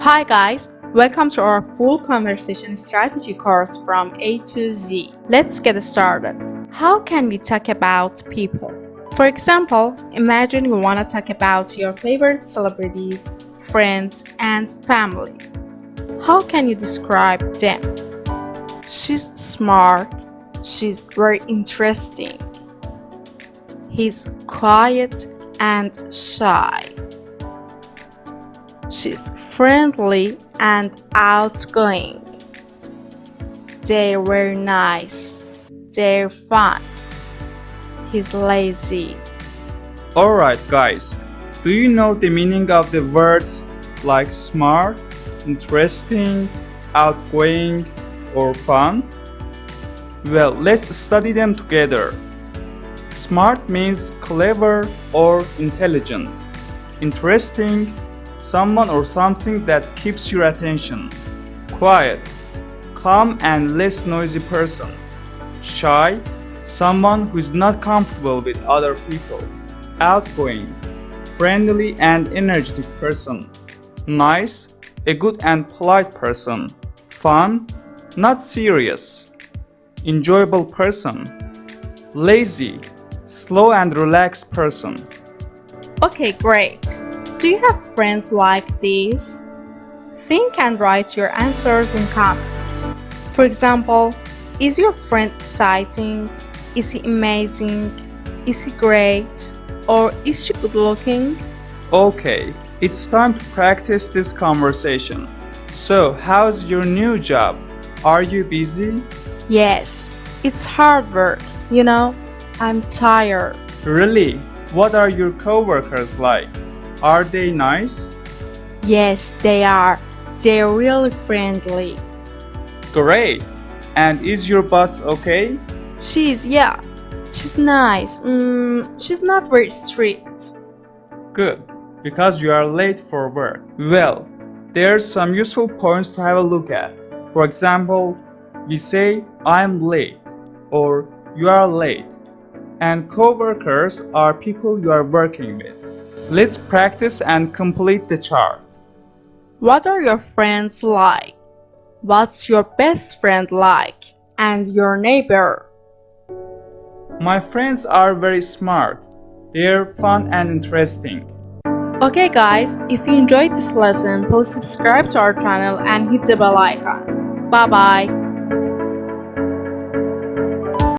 Hi guys, welcome to our full conversation strategy course from A to Z. Let's get started. How can we talk about people? For example, imagine you want to talk about your favorite celebrities, friends, and family. How can you describe them? She's smart. She's very interesting. He's quiet and shy. She's friendly and outgoing. They're very nice. They're fun. He's lazy. Alright guys, do you know the meaning of the words like smart, interesting, outgoing, or fun? Well, let's study them together. Smart means clever or intelligent. Interesting, someone or something that keeps your attention. Quiet, calm and less noisy person. Shy, someone who is not comfortable with other people. Outgoing, friendly and energetic person. Nice, a good and polite person. Fun, not serious. Enjoyable person. Lazy, slow and relaxed person. Okay, great. Do you have friends like these? Think and write your answers in comments. For example, is your friend exciting? Is he amazing? Is he great? Or is she good looking? Okay, it's time to practice this conversation. So, how's your new job? Are you busy? Yes, it's hard work, I'm tired. Really? What are your coworkers like? Are they nice? Yes, they are. They're really friendly. Great! And is your boss okay? She's nice. She's not very strict. Good, because you are late for work. Well, there's some useful points to have a look at. For example, we say I'm late or you are late. And coworkers are people you are working with. Let's practice and complete the chart. What are your friends like? What's your best friend like? And your neighbor? My friends are very smart. They're fun and interesting. Okay guys, if you enjoyed this lesson, please subscribe to our channel and hit the bell icon. Bye bye.